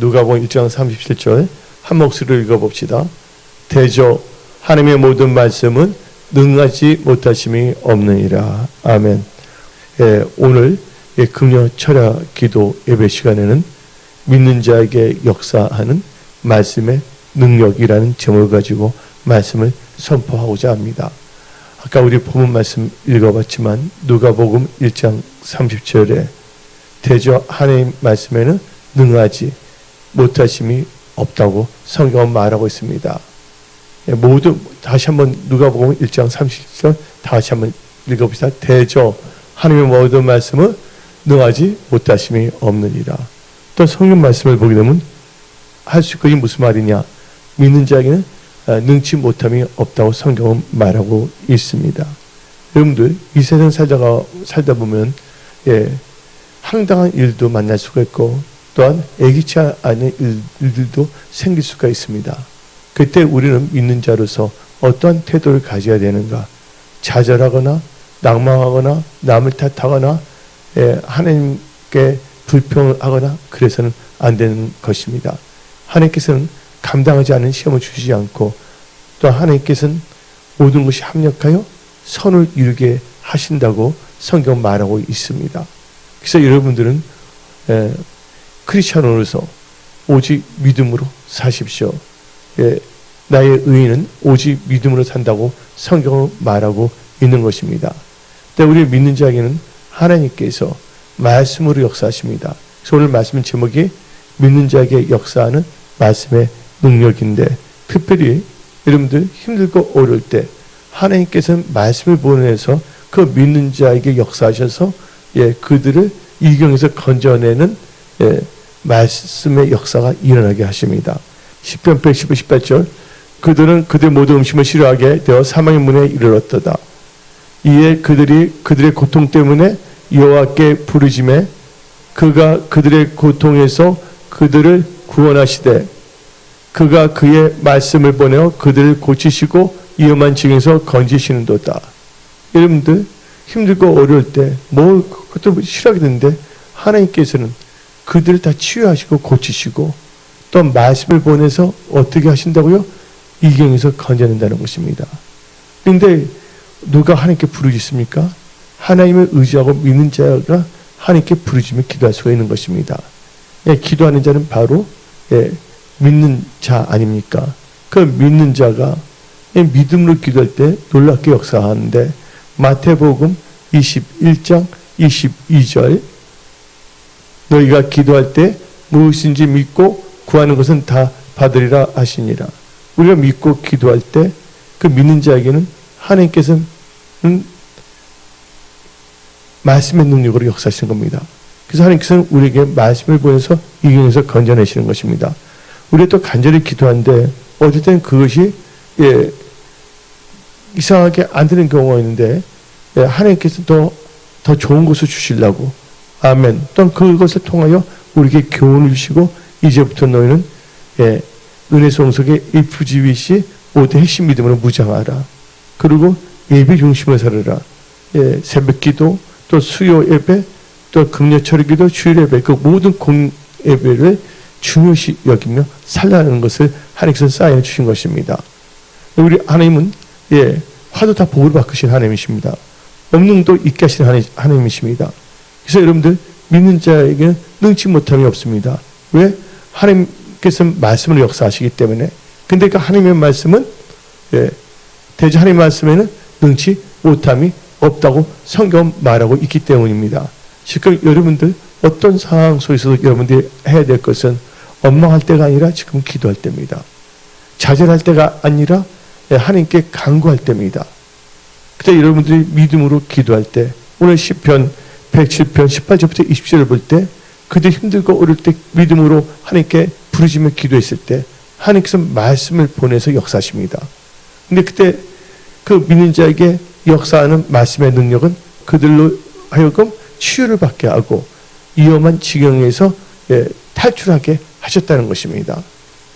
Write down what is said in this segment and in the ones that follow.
누가복음 1장 37절 한 목소리로 읽어봅시다. 대저 하나님의 모든 말씀은 능하지 못하심이 없느니라. 아멘. 오늘 금요 철야 기도 예배 시간에는 믿는 자에게 역사하는 말씀의 능력이라는 제목을 가지고 말씀을 선포하고자 합니다. 아까 우리 본문 말씀 읽어봤지만 누가복음 1장 30절에 대저 하나님 말씀에는 능하지 못하심이 없다고 성경은 말하고 있습니다. 모두 다시 한번 누가복음 1장 30절 다시 한번 읽어봅시다. 대저 하나님의 모든 말씀은 능하지 못하심이 없느니라. 또 성경 말씀을 보게 되면 할 수 있고 무슨 말이냐? 믿는 자에게는 능치 못함이 없다고 성경은 말하고 있습니다. 여러분들 이 세상 살다 보면 황당한 일도 만날 수가 있고 또한 예기치 않은 일들도 생길 수가 있습니다. 그때 우리는 믿는 자로서 어떠한 태도를 가져야 되는가? 좌절하거나 낭망하거나 남을 탓하거나 하나님께 불평을 하거나 그래서는 안 되는 것입니다. 하나님께서는 감당하지 않은 시험을 주시지 않고 또 하나님께서는 모든 것이 합력하여 선을 이루게 하신다고 성경 말하고 있습니다. 그래서 여러분들은 크리스천으로서 오직 믿음으로 사십시오. 나의 의인은 오직 믿음으로 산다고 성경은 말하고 있는 것입니다. 우리 믿는 자에게는 하나님께서 말씀으로 역사하십니다. 그래서 오늘 말씀 제목이 믿는 자에게 역사하는 말씀의 능력인데 특별히 여러분들 힘들고 어려울 때 하나님께서는 말씀을 보내서 그 믿는 자에게 역사하셔서 그들을 이경에서 건져내는 말씀의 역사가 일어나게 하십니다. 시편 115, 18절 그들은 그들 모든 음식을 싫어하게 되어 사망의 문에 이르렀도다. 이에 그들의 고통 때문에 여호와께 부르짖매 그가 그들의 고통에서 그들을 구원하시되 그가 그의 말씀을 보내어 그들을 고치시고 위험한 지경에서 건지시는도다. 여러분들 힘들고 어려울 때 그것도 싫어하게 되는데 하나님께서는 그들을 다 치유하시고 고치시고 또 말씀을 보내서 어떻게 하신다고요? 이경에서 건져낸다는 것입니다. 그런데 누가 하나님께 부르짖습니까? 하나님을 의지하고 믿는 자가 하나님께 부르짖으며 기도할 수가 있는 것입니다. 기도하는 자는 바로 믿는 자 아닙니까? 그 믿는 자가 믿음으로 기도할 때 놀랍게 역사하는데 마태복음 21장 22절 너희가 기도할 때 무엇인지 믿고 구하는 것은 다 받으리라 하시니라. 우리가 믿고 기도할 때 그 믿는 자에게는 하나님께서는 말씀의 능력으로 역사하시는 겁니다. 그래서 하나님께서는 우리에게 말씀을 보내서 이경에서 건져내시는 것입니다. 우리가 또 간절히 기도하는데 어떨 때는 그것이 이상하게 안 되는 경우가 있는데 하나님께서 더 좋은 것을 주시려고 아멘. 또한 그것을 통하여 우리에게 교훈을 주시고 이제부터 너희는 은혜 성속의 이프지윗이 모든 핵심 믿음으로 무장하라. 그리고 예배 중심으로 살아라. 새벽기도 또 수요 예배 또 금요철 기도 주일 예배 그 모든 공 예배를 중요시 여기며 살라는 것을 하나님께서 사인해 주신 것입니다. 우리 하나님은 화도 다 복으로 바꾸신 하나님이십니다. 없는 도 있게 하시는 하나님이십니다. 그래서 여러분들 믿는 자에게는 능치 못함이 없습니다. 왜? 하나님께서 말씀을 역사하시기 때문에. 근데 그 하나님의 말씀은 대저 하나님의 말씀에는 능치 못함이 없다고 성경 말하고 있기 때문입니다. 지금 여러분들 어떤 상황 속에서도 여러분들이 해야 될 것은 원망할 때가 아니라 지금 기도할 때입니다. 좌절할 때가 아니라 하나님께 간구할 때입니다. 그때 여러분들이 믿음으로 기도할 때 오늘 시편 107편 18절부터 20절을 볼 때 그들 힘들고 어려울 때 믿음으로 하나님께 부르짖으며 기도했을 때 하나님께서 말씀을 보내서 역사하십니다. 근데 그때 그 믿는 자에게 역사하는 말씀의 능력은 그들로 하여금 치유를 받게 하고 위험한 지경에서 탈출하게 하셨다는 것입니다.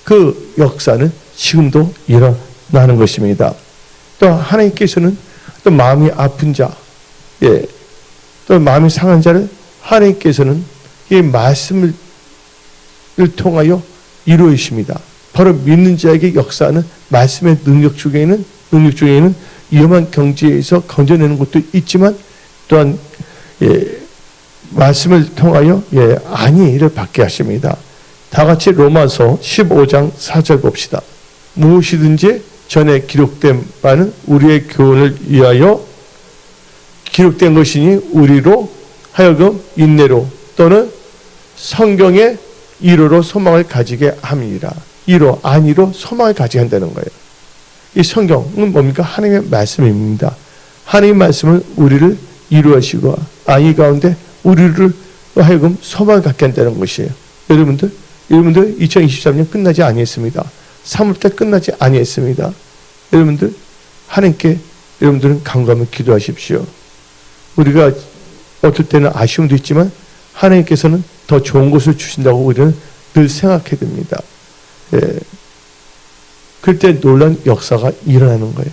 그 역사는 지금도 일어나는 것입니다. 또 하나님께서는 또 마음이 아픈 자, 또 마음이 상한 자를 하나님께서는 이 말씀을 통하여 이루어집니다. 바로 믿는 자에게 역사하는 말씀의 능력 중에는 위험한 경지에서 건져내는 것도 있지만 또한 말씀을 통하여 안위를 받게 하십니다. 다 같이 로마서 15장 4절 봅시다. 무엇이든지 전에 기록된 바는 우리의 교훈을 위하여 기록된 것이니 우리로 하여금 인내로 또는 성경의 이로로 소망을 가지게 함이라. 이로, 안위로 소망을 가지게 한다는 거예요. 이 성경은 뭡니까? 하나님의 말씀입니다. 하나님의 말씀은 우리를 이루어시고 안위 가운데 우리를 하여금 소망을 갖게 한다는 것이에요. 여러분들 2023년 끝나지 아니했습니다. 3월달 끝나지 아니했습니다. 여러분들 하나님께 여러분들은 간구하며 기도하십시오. 우리가 어떨 때는 아쉬움도 있지만 하나님께서는 더 좋은 것을 주신다고 우리는 늘 생각해야 됩니다. 그때 놀라운 역사가 일어나는 거예요.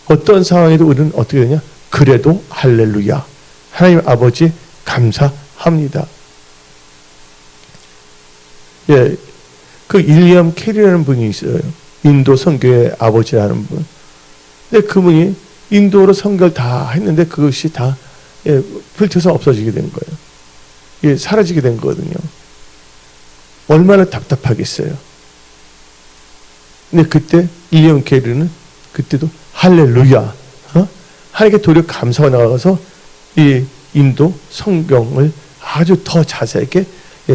어떤 상황에도 우리는 어떻게 되냐? 그래도 할렐루야. 하나님 아버지 감사합니다. 그 윌리엄 캐리라는 분이 있어요. 인도 선교의 아버지라는 분. 근데 그분이 인도로 선교를 다 했는데 그것이 다 불태워서 없어지게 된 거예요. 사라지게 된 거거든요. 얼마나 답답하겠어요. 근데 그때 윌리엄 캐리는 그때도 할렐루야. 하나님께 도리어 감사가 나가서 이 인도 성경을 아주 더 자세하게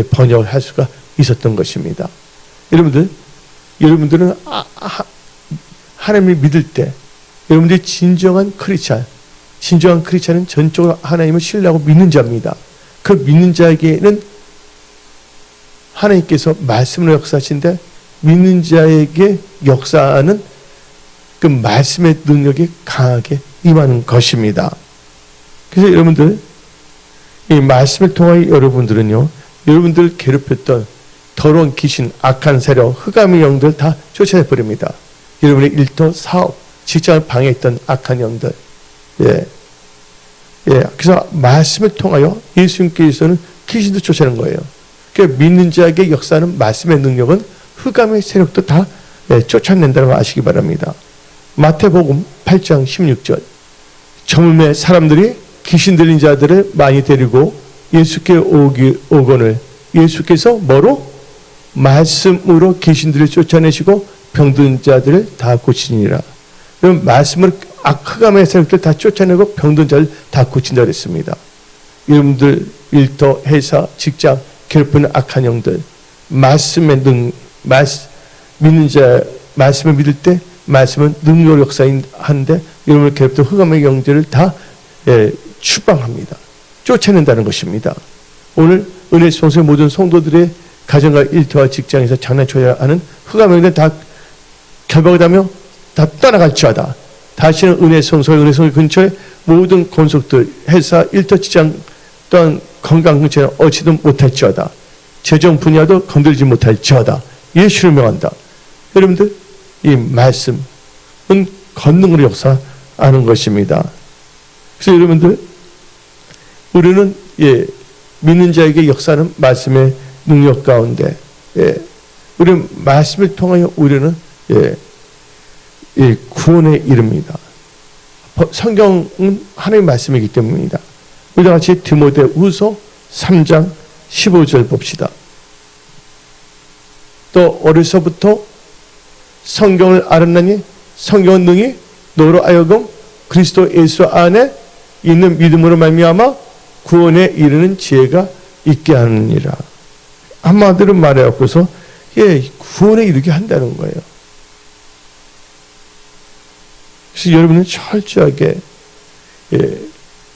번역을 할 수가 있었던 것입니다. 여러분들은 하나님을 믿을 때 여러분들이 진정한 크리스찬은 전적으로 하나님을 신뢰하고 믿는 자입니다. 그 믿는 자에게는 하나님께서 말씀으로 역사하신데 믿는 자에게 역사하는 그 말씀의 능력이 강하게 임하는 것입니다. 그래서 여러분들 이 말씀을 통하여 여러분들은요, 여러분들 괴롭혔던 더러운 귀신, 악한 세력, 흑암의 영들 다 쫓아내버립니다. 여러분의 일터, 사업, 직장을 방해했던 악한 영들. 그래서 말씀을 통하여 예수님께서는 귀신도 쫓아내는 거예요. 그러니까 믿는 자에게 역사하는 말씀의 능력은 흑암의 세력도 다 쫓아낸다는 걸 아시기 바랍니다. 마태복음 8장 16절. 저물매 사람들이 귀신 들린 자들을 많이 데리고 예수께 오거늘 예수께서 뭐로? 말씀으로 귀신들을 쫓아내시고 병든 자들을 다 고치니라. 그럼 말씀으로 흑암의 세력들 다 쫓아내고 병든 자를 다 고친다 그랬습니다. 여러분들 일터, 회사, 직장 괴롭히는 악한 영들 말씀을 믿을 때 말씀은 능력 역사인데 여러분을 괴롭히는 흑암의 영들을 다 추방합니다. 쫓아낸다는 것입니다. 오늘 은혜 성소의 모든 성도들의 가정과 일터와 직장에서 장난쳐야 하는 흑암의 영들 다 결박하며 다 떠나갈지어다. 다시는 은혜 성소 근처에 모든 건속들, 회사, 일터, 직장 또한 건강 근처에 어치도 못할지어다. 재정 분야도 건들지 못할지어다. 예수를 명한다. 여러분들 이 말씀은 권능으로 역사하는 것입니다. 그래서 여러분들 우리는 믿는 자에게 역사하는 말씀의 능력 가운데 우리는 말씀을 통하여 우리는 구원에 이릅니다. 성경은 하나님의 말씀이기 때문입니다. 우리가 같이 디모데후서 3장 15절 봅시다. 또 어려서부터 성경을 알았나니 성경은 능히 너로 하여금 그리스도 예수 안에 있는 믿음으로 말미암아 구원에 이르는 지혜가 있게 하느니라. 한마디로 말해갖고서 구원에 이르게 한다는 거예요. 그래서 여러분은 철저하게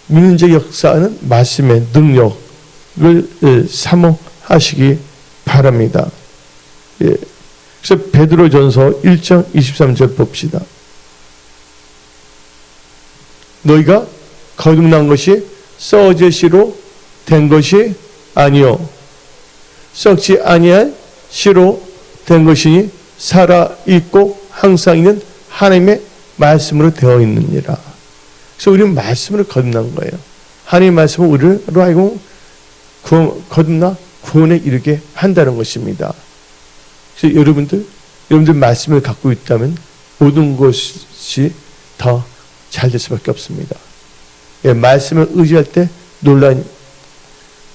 믿는 자 역사하는 말씀의 능력을 사모하시기 바랍니다. 그래서 베드로전서 1장 23절 봅시다. 너희가 거듭난 것이 썩어질 된 것이 아니요 썩지 아니할 씨로 된 것이니 살아있고 항상 있는 하나님의 말씀으로 되어 있느니라. 그래서 우리는 말씀으로 거듭난 거예요. 하나님의 말씀은 우리로 하여금 거듭나 구원에 이르게 한다는 것입니다. 그래서 여러분들 말씀을 갖고 있다면 모든 것이 더 잘 될 수밖에 없습니다. 예, 말씀을 의지할 때 놀라운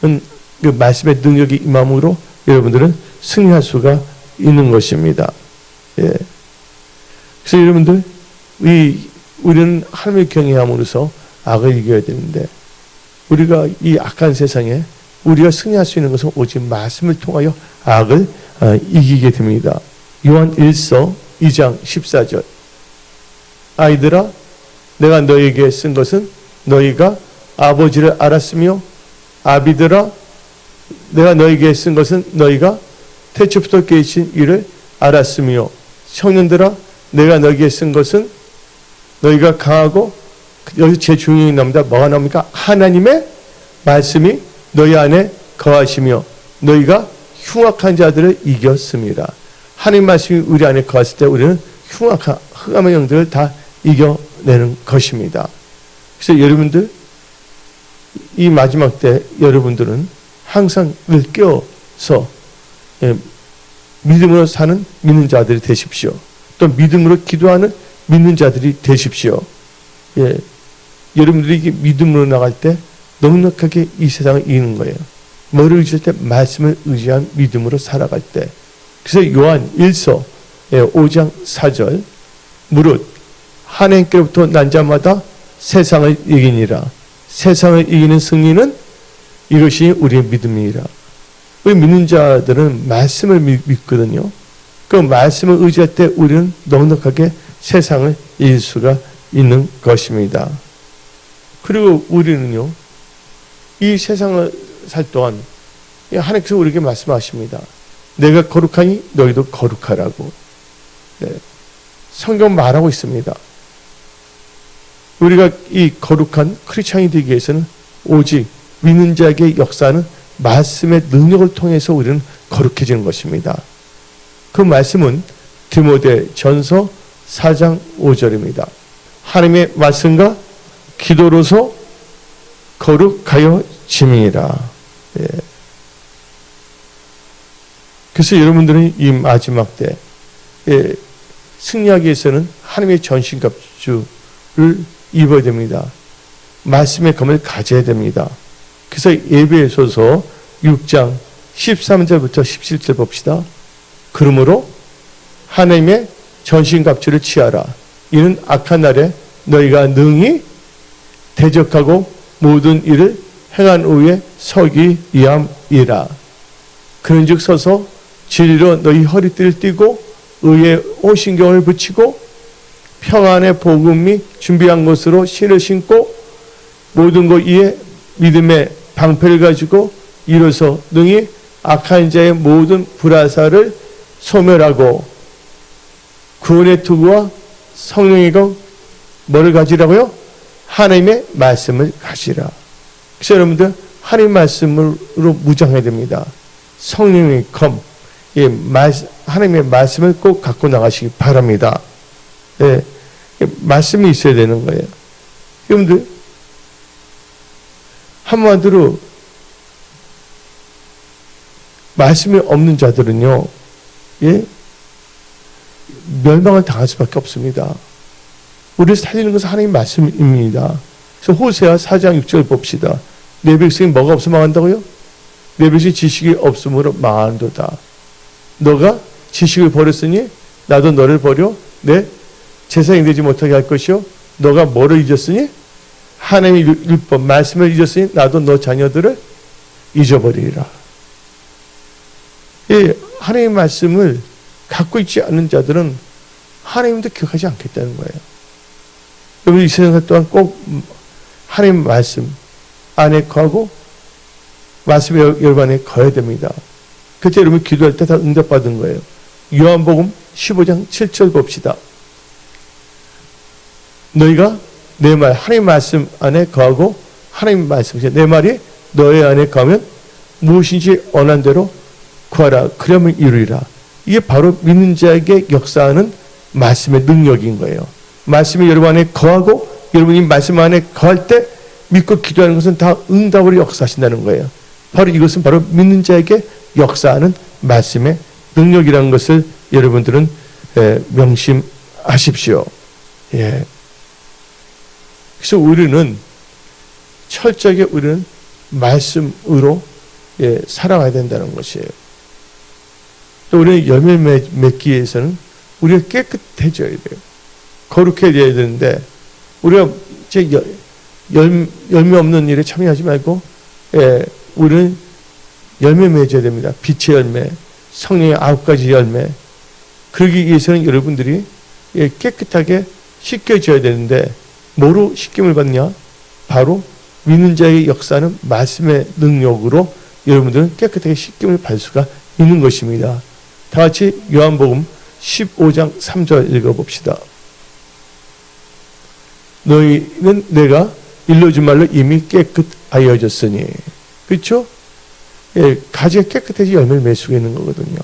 그 말씀의 능력이 임함으로 여러분들은 승리할 수가 있는 것입니다. 예. 그래서 여러분들 우리는 하나님을 경외함으로써 악을 이겨야 되는데 우리가 이 악한 세상에 우리가 승리할 수 있는 것은 오직 말씀을 통하여 악을 이기게 됩니다. 요한 1서 2장 14절 아이들아 내가 너에게 쓴 것은 너희가 아버지를 알았으며 아비들아 내가 너에게 쓴 것은 너희가 태초부터 계신 이를 알았으며 청년들아 내가 너에게 쓴 것은 너희가 강하고 여기서 제일 중요한 나옵니다. 뭐가 나옵니까? 하나님의 말씀이 너희 안에 거하시며 너희가 흉악한 자들을 이겼습니다. 하나님 말씀이 우리 안에 거했을 때 우리는 흑암의 영들을 다 이겨내는 것입니다. 그래서 여러분들 이 마지막 때 여러분들은 항상 늘 깨어서 믿음으로 사는 믿는 자들이 되십시오. 또 믿음으로 기도하는 믿는 자들이 되십시오. 예, 여러분들이 믿음으로 나갈 때 넉넉하게 이 세상을 이기는 거예요. 뭐를 의지할 때? 말씀을 의지한 믿음으로 살아갈 때. 그래서 요한 1서 5장 4절 무릇 하나님께로부터 난 자마다 세상을 이기니라. 세상을 이기는 승리는 이것이 우리의 믿음이라. 우리 믿는 자들은 말씀을 믿거든요. 그 말씀을 의지할 때 우리는 넉넉하게 세상을 이길 수가 있는 것입니다. 그리고 우리는요, 이 세상을 살 동안 하나님께서 우리에게 말씀하십니다. 내가 거룩하니 너희도 거룩하라고. 네. 성경 말하고 있습니다. 우리가 이 거룩한 크리스찬이 되기 위해서는 오직 믿는 자에게 역사하는 말씀의 능력을 통해서 우리는 거룩해지는 것입니다. 그 말씀은 디모데 전서 4장 5절입니다. 하나님의 말씀과 기도로서 거룩하여 짐이라. 예. 그래서 여러분들은 이 마지막 때 승리하기 위해서는 하나님의 전신갑주를 입어야 됩니다. 말씀의 검을 가져야 됩니다. 그래서 에베소서 6장 13절부터 17절 봅시다. 그러므로 하나님의 전신갑주를 취하라. 이는 악한 날에 너희가 능히 대적하고 모든 일을 행한 후에 서기 위함이라. 그런즉 서서 진리로 너희 허리띠를 띠고 의의 옷신경을 붙이고 평안의 복음이 준비한 것으로 신을 신고 모든 것 위에 믿음의 방패를 가지고 이로써 능히 악한 자의 모든 불화살을 소멸하고 구원의 투구와 성령의 검 뭐를 가지라고요? 하나님의 말씀을 가지라. 그래서 여러분들 하나님 말씀으로 무장해야 됩니다. 성령의 검, 하나님의 말씀을 꼭 갖고 나가시기 바랍니다. 예, 말씀이 있어야 되는 거예요. 여러분들 한마디로 말씀이 없는 자들은요, 예, 멸망을 당할 수밖에 없습니다. 우리를 살리는 것은 하나님의 말씀입니다. 그래서 호세아 4장 6절 봅시다. 내 백성이 뭐가 없어 망한다고요? 내 백성이 지식이 없음으로 망한도다. 너가 지식을 버렸으니 나도 너를 버려 내 제사장이 되지 못하게 할 것이요. 너가 뭐를 잊었으니 하나님의 율법 말씀을 잊었으니 나도 너 자녀들을 잊어버리리라. 예, 하나님의 말씀을 갖고 있지 않는 자들은 하나님도 기억하지 않겠다는 거예요. 여러분 이 세상 동안 꼭 하나님 말씀 안에 거하고 말씀의 여러분 안에 거해야 됩니다. 그때 여러분 기도할 때 다 응답받은 거예요. 요한복음 15장 7절 봅시다. 너희가 내 말 하나님 말씀 안에 거하고 하나님 말씀 내 말이 너희 안에 거하면 무엇인지 원한 대로 구하라. 그러면 이루리라. 이게 바로 믿는 자에게 역사하는 말씀의 능력인 거예요. 말씀이 여러분 안에 거하고 여러분이 말씀 안에 거할 때 믿고 기도하는 것은 다 응답으로 역사하신다는 거예요. 바로 이것은 바로 믿는 자에게 역사하는 말씀의 능력이라는 것을 여러분들은 명심하십시오. 예. 그래서 우리는 철저하게 우리는 말씀으로 살아가야 된다는 것이에요. 또 우리는 열매 맺기 위해서는 우리가 깨끗해져야 돼요. 거룩해져야 되는데 우리가 이제 열매 없는 일에 참여하지 말고 우리는 열매 맺어야 됩니다. 빛의 열매, 성령의 9가지 열매. 그러기 위해서는 여러분들이 깨끗하게 씻겨져야 되는데 뭐로 씻김을 받냐? 바로 믿는 자의 역사는 말씀의 능력으로 여러분들은 깨끗하게 씻김을 받을 수가 있는 것입니다. 다 같이 요한복음 15장 3절 읽어봅시다. 너희는 내가 일러준 말로 이미 깨끗하여졌으니. 그렇죠? 가지가 깨끗해지 열매를 맺을 수가 있는 거거든요.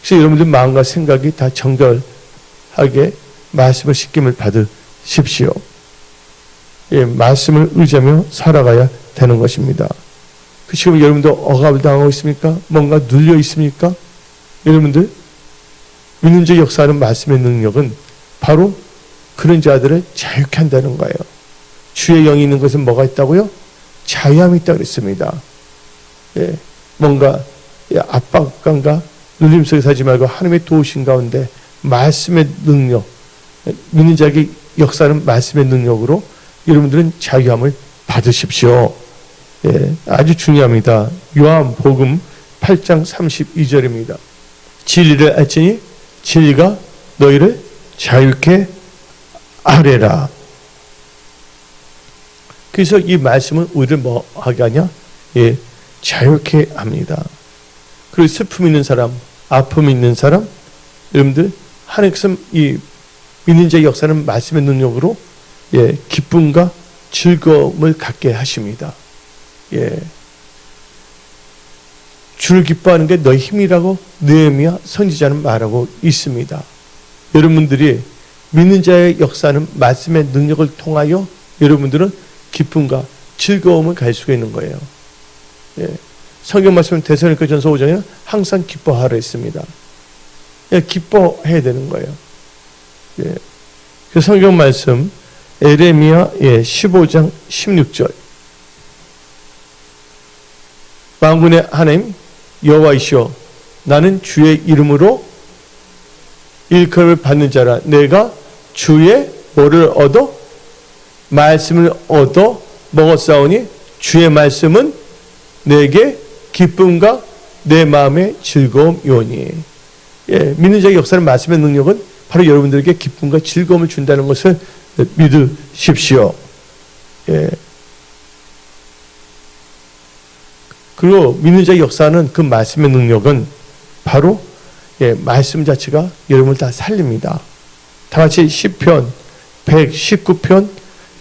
그래서 여러분들 마음과 생각이 다 정결하게 말씀을 씻김을 받으십시오. 말씀을 의지하며 살아가야 되는 것입니다. 지금 여러분들 억압을 당하고 있습니까? 뭔가 눌려 있습니까? 여러분들 믿는 자 역사하는 말씀의 능력은 바로 그런 자들을 자유케 한다는 거예요. 주의 영이 있는 것은 뭐가 있다고요? 자유함이 있다고 그랬습니다. 뭔가 압박감과 눌림 속에 살지 말고 하나님의 도우심 가운데 말씀의 능력, 믿는 자에게 역사하는 말씀의 능력으로 여러분들은 자유함을 받으십시오. 아주 중요합니다. 요한복음 8장 32절입니다. 진리를 알지니 진리가 너희를 자유케 하리라. 그래서 이 말씀은 우리를 뭐 하게 하냐? 자유케 합니다. 그리고 슬픔 있는 사람, 아픔 있는 사람, 여러분들 하나님께서 이 믿는 자의 역사는 말씀의 능력으로 기쁨과 즐거움을 갖게 하십니다. 주를 기뻐하는 게 너희 힘이라고 느헤미야 선지자는 말하고 있습니다. 여러분들이 믿는 자의 역사는 말씀의 능력을 통하여 여러분들은 기쁨과 즐거움을 가질 수가 있는 거예요. 성경 말씀 데살로니가전서 5장에는 항상 기뻐하라 했습니다. 기뻐해야 되는 거예요. 그 성경 말씀 에레미야 15장 16절. 만군의 하나님 여호와이시여 나는 주의 이름으로 일컬음을 받는 자라. 내가 주의 뭐를 얻어? 말씀을 얻어 먹었사오니 주의 말씀은 내게 기쁨과 내 마음의 즐거움이오니. 믿는 자의 역사는 말씀의 능력은 바로 여러분들에게 기쁨과 즐거움을 준다는 것을 믿으십시오. 그리고 믿는 자의 역사는 그 말씀의 능력은 바로 말씀 자체가 여러분을 다 살립니다. 다 같이 시편 119편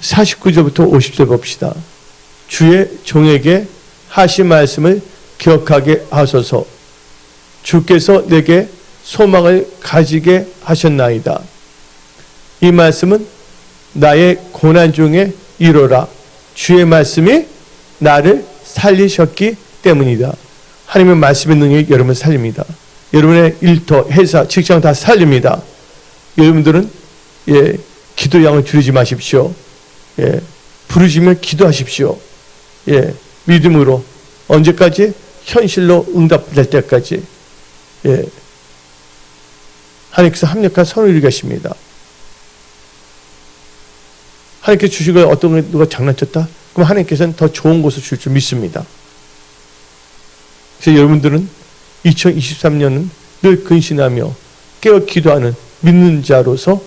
49절부터 50절 봅시다. 주의 종에게 하신 말씀을 기억하게 하소서. 주께서 내게 소망을 가지게 하셨나이다. 이 말씀은 나의 고난 중에 이루라. 주의 말씀이 나를 살리셨기 때문이다. 하나님의 말씀의 능력이 여러분을 살립니다. 여러분의 일터, 회사, 직장 다 살립니다. 여러분들은 기도 양을 줄이지 마십시오. 부르짖으며 기도하십시오. 믿음으로 언제까지? 현실로 응답될 때까지. 하나님께서 합력한 선을 이루게 하십니다. 하나님께서 주신 걸 어떤 걸 누가 장난쳤다? 그럼 하나님께서는 더 좋은 것을 줄 줄 믿습니다. 그래서 여러분들은 2023년은 늘 근신하며 깨어 기도하는 믿는 자로서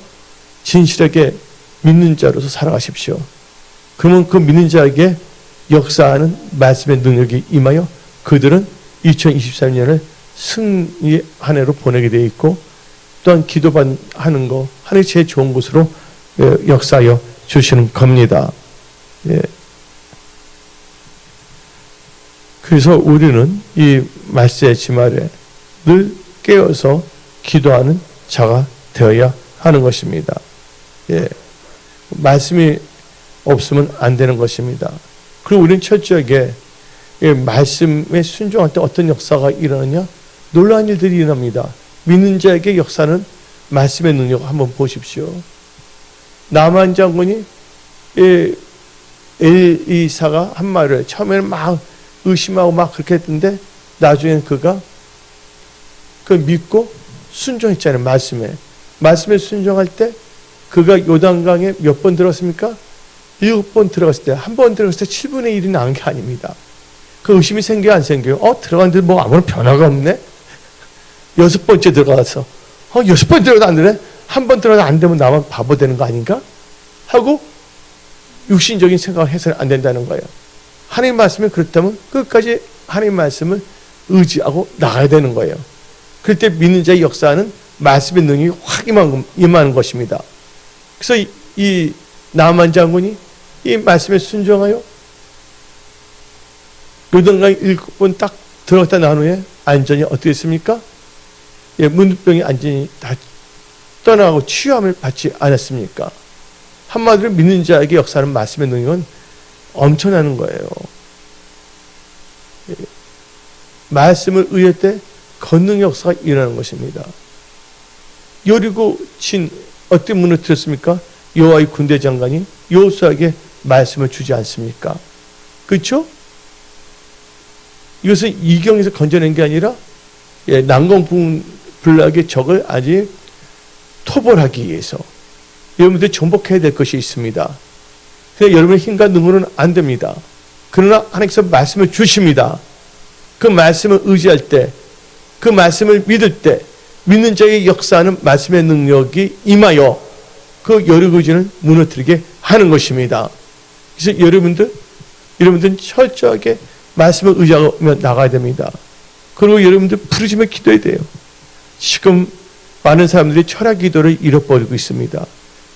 진실하게 믿는 자로서 살아가십시오. 그러면 그 믿는 자에게 역사하는 말씀의 능력이 임하여 그들은 2023년을 승리의 한 해로 보내게 되어 있고 또한 기도하는 거 하나님의 제일 좋은 곳으로 역사하여 주시는 겁니다. 그래서 우리는 이 말세의 지말에 늘 깨어서 기도하는 자가 되어야 하는 것입니다. 말씀이 없으면 안 되는 것입니다. 그리고 우리는 철저하게 예, 말씀에 순종할 때 어떤 역사가 일어나냐? 놀라운 일들이 일어납니다. 믿는 자에게 역사는 말씀의 능력 한번 보십시오. 나만 장군이 엘리사가 한 말을 처음에는 막 의심하고 막 그렇게 했는데 나중에 그가 그 믿고 순종했잖아요. 말씀에 순종할 때 그가 요단강에 몇 번 들어갔습니까? 7번 들어갔을 때, 한 번 들어갔을 때 7분의 1이 나은 게 아닙니다. 그 의심이 생겨요, 안 생겨요? 들어갔는데 뭐 아무런 변화가 없네? 6번째 들어가서 6번 들어가도 안 되네? 한 번 들어가도 안 되면 나만 바보 되는 거 아닌가? 하고 육신적인 생각을 해서는 안 된다는 거예요. 하나님 말씀이 그렇다면 끝까지 하나님 말씀을 의지하고 나가야 되는 거예요. 그럴 때 믿는 자의 역사는 말씀의 능력이 확 임하는 것입니다. 그래서 이 나만 장군이 이 말씀에 순종하여 요단강 7번 딱 들어갔다 난 후에 안전이 어떻게 했습니까? 예, 문둥병이 안전히 다 떠나가고 치유함을 받지 않았습니까? 한마디로 믿는 자에게 역사하는 말씀의 능력은 엄청나는 거예요. 예, 말씀을 의할 때 권능 역사가 일어나는 것입니다. 여리고 진 어떻게 무너뜨렸습니까? 여호와의 군대 장관이 여호수아에게 말씀을 주지 않습니까? 그렇죠? 이것은 이경에서 건져낸 게 아니라 난공불락의 적을 아직 토벌하기 위해서 여러분들이 정복해야 될 것이 있습니다. 그러나 여러분의 힘과 능으로는 안 됩니다. 그러나 하나님께서 말씀을 주십니다. 그 말씀을 의지할 때, 그 말씀을 믿을 때 믿는 자의 역사하는 말씀의 능력이 임하여 그 여리고진을 무너뜨리게 하는 것입니다. 그래서 여러분들은 철저하게 말씀을 의지하며 나가야 됩니다. 그리고 여러분들 부르짖으며 기도해야 돼요. 지금 많은 사람들이 철학 기도를 잃어버리고 있습니다.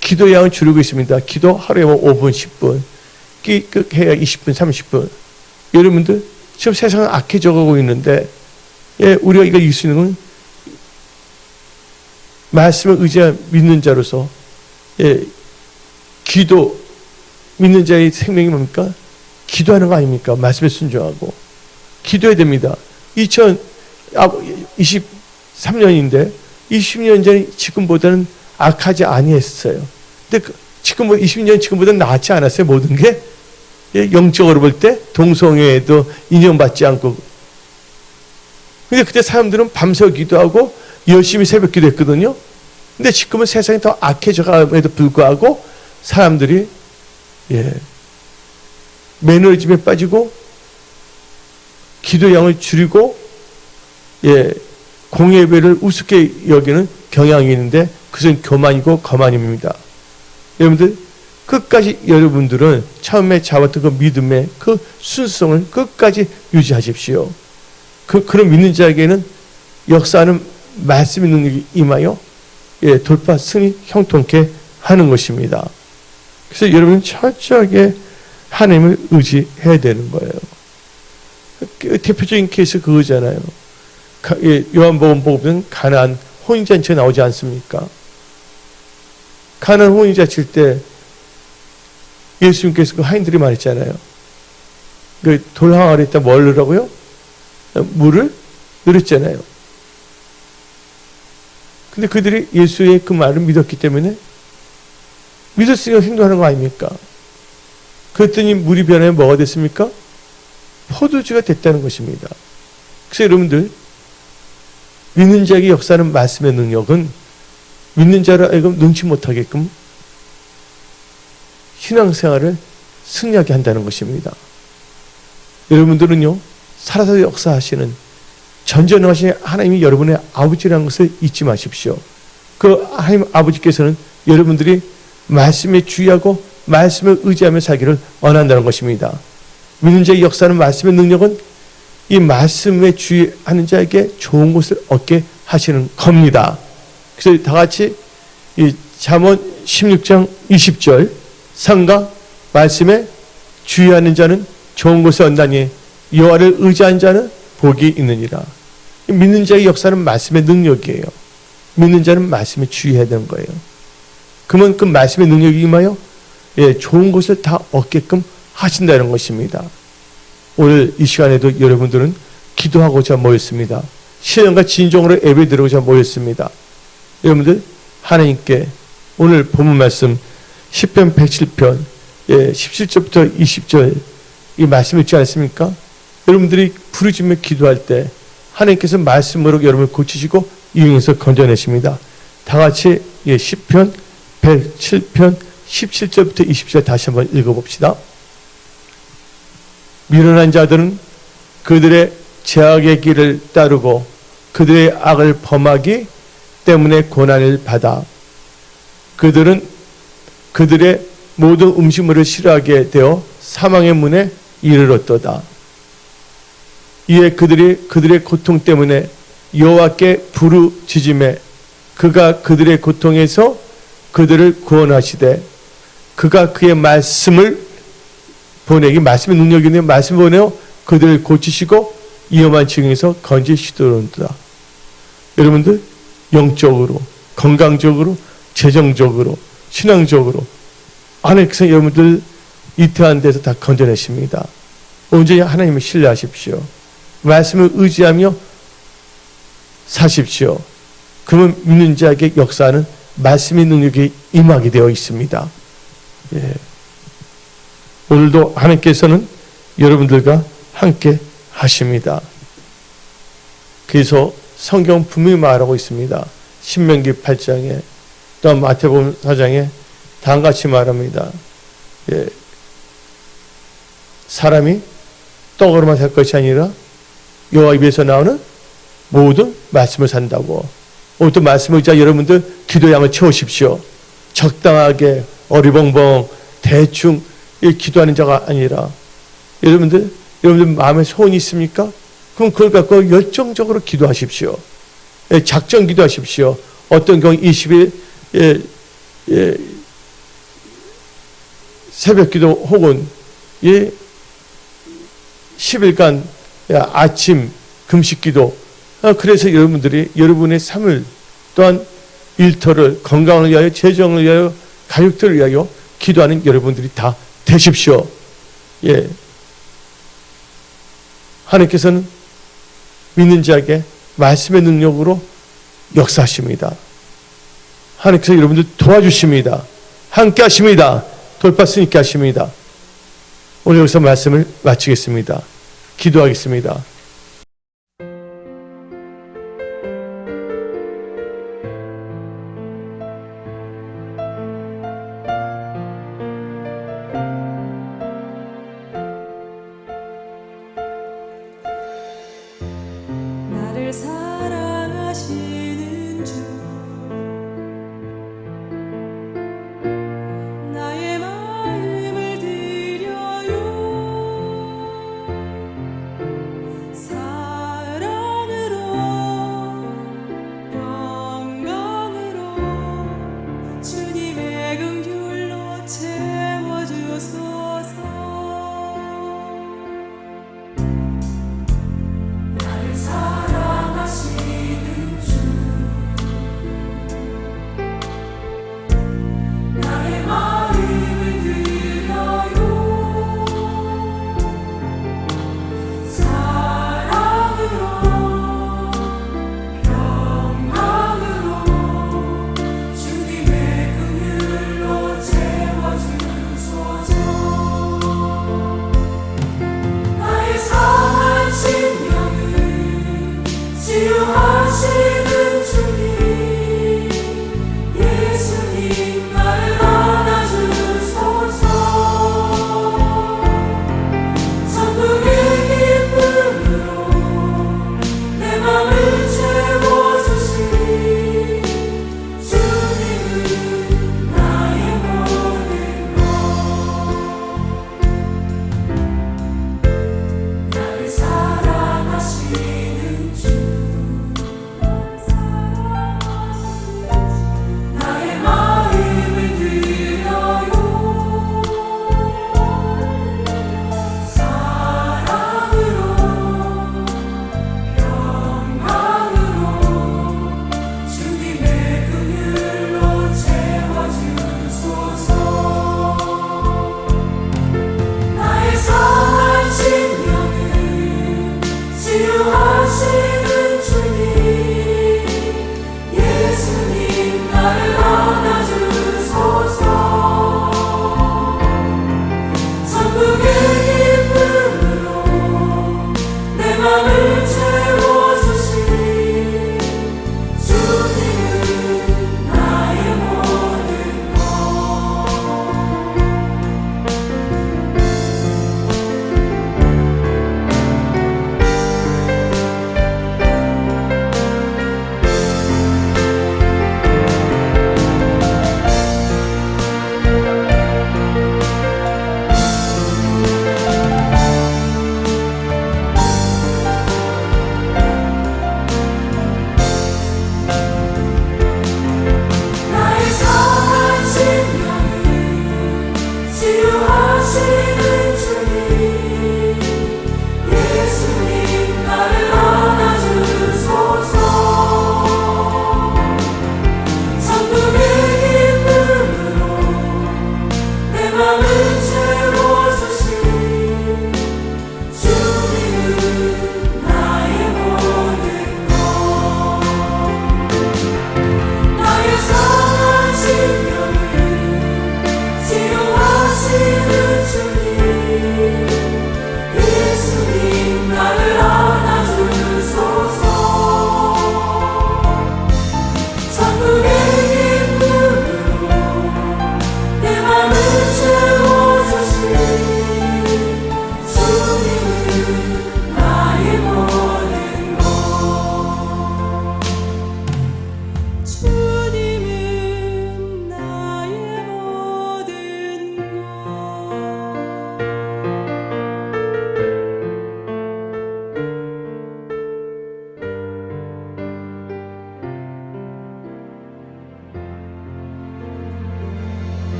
기도 양을 줄이고 있습니다. 기도 하루에 5분, 10분, 해야 20분, 30분. 여러분들 지금 세상은 악해져 가고 있는데 우리가 이걸 이길 수 있는 건 말씀을 의지한 믿는 자로서 기도, 믿는 자의 생명이 뭡니까? 기도하는 거 아닙니까? 말씀에 순종하고 기도해야 됩니다. 2023년인데 20년 전에 지금보다는 악하지 아니했어요. 근데 지금 20년 지금보다는 나았지 않았어요? 모든 게 영적으로 볼 때 동성애에도 인정받지 않고. 근데 그때 사람들은 밤새 기도하고 열심히 새벽 기도했거든요. 근데 지금은 세상이 더 악해져감에도 불구하고 사람들이 매너리즘에 빠지고 기도량을 줄이고 공예배를 우습게 여기는 경향이 있는데 그것은 교만이고 거만입니다. 여러분들 끝까지 여러분들은 처음에 잡았던 그 믿음의 그 순수성을 끝까지 유지하십시오. 그런 믿는 자에게는 역사하는 말씀의 능력이 임하여 돌파 승리 형통케 하는 것입니다. 그래서 여러분 철저하게 하나님을 의지해야 되는 거예요. 대표적인 케이스 그거잖아요. 요한복음 보면 가나안 혼인잔치가 나오지 않습니까? 가나안 혼인잔치 때 예수님께서 그 하인들이 말했잖아요. 그 돌 항아리에 있다 뭘 넣으라고요? 물을 넣었잖아요. 근데 그들이 예수의 그 말을 믿었기 때문에 믿었으니까 행동하는 거 아닙니까? 그랬더니 물이 변하여 뭐가 됐습니까? 포도주가 됐다는 것입니다. 그래서 여러분들 믿는 자에게 역사하는 말씀의 능력은 믿는 자를 알고 능치 못하게끔 신앙생활을 승리하게 한다는 것입니다. 여러분들은요 살아서 역사하시는 전전하신 하나님이 여러분의 아버지라는 것을 잊지 마십시오. 그 하나님 아버지께서는 여러분들이 말씀에 주의하고 말씀을 의지하며 살기를 원한다는 것입니다. 믿는 자의 역사는 말씀의 능력은 이 말씀에 주의하는 자에게 좋은 것을 얻게 하시는 겁니다. 그래서 다 같이 이 잠언 16장 20절 상가 말씀에 주의하는 자는 좋은 것을 얻나니 여호와를 의지한 자는 복이 있느니라. 믿는 자의 역사는 말씀의 능력이에요. 믿는 자는 말씀에 주의해야 되는 거예요. 그만큼 말씀의 능력이 임하여 좋은 것을 다 얻게끔 하신다는 것입니다. 오늘 이 시간에도 여러분들은 기도하고자 모였습니다. 신령과 진정으로 예배 드리고자 모였습니다. 여러분들 하나님께 오늘 본문 말씀 10편 107편 17절부터 20절 이 말씀 있지 않습니까? 여러분들이 부르짖으며 기도할 때 하나님께서 말씀으로 여러분을 고치시고 이용해서 건져내십니다. 다 같이 10편 107편 17절부터 20절 다시 한번 읽어봅시다. 미련한 자들은 그들의 죄악의 길을 따르고 그들의 악을 범하기 때문에 고난을 받아 그들은 그들의 모든 음식물을 싫어하게 되어 사망의 문에 이르렀도다. 이에 그들이 그들의 고통 때문에 여호와께 부르짖음에 그가 그들의 고통에서 그들을 구원하시되 그가 그의 말씀을 보내기 말씀의 능력이 있는 말씀을 보내어 그들을 고치시고 위험한 지경에서 건지시도록이다. 여러분들 영적으로 건강적으로 재정적으로 신앙적으로 하나님께서 여러분들 이태한 데서 다 건져내십니다. 온전히 하나님을 신뢰하십시오. 말씀을 의지하며 사십시오. 그러면 믿는 자에게 역사하는 말씀의 능력이 임하게 되어 있습니다. 오늘도 하나님께서는 여러분들과 함께 하십니다. 그래서 성경 분명히 말하고 있습니다. 신명기 8장에 또 마태복음 4장에 다음같이 말합니다. 사람이 떡으로만 살 것이 아니라 여호와 입에서 나오는 모든 말씀을 산다고. 오늘도 말씀을 의지하 여러분들 기도량을 채우십시오. 적당하게 어리벙벙 대충 기도하는 자가 아니라 여러분들 마음에 소원이 있습니까? 그럼 그걸 갖고 열정적으로 기도하십시오. 작정 기도하십시오. 어떤 경우 20일 새벽 기도 혹은 10일간 아침 금식 기도. 그래서 여러분들이 여러분의 삶을 또한 일터를 건강을 위하여 재정을 위하여 가족들을 위하여 기도하는 여러분들이 다 되십시오. 하나님께서는 믿는 자에게 말씀의 능력으로 역사하십니다. 하나님께서 여러분들 도와주십니다. 함께 하십니다. 돌파 수 있게 하십니다. 오늘 여기서 말씀을 마치겠습니다. 기도하겠습니다.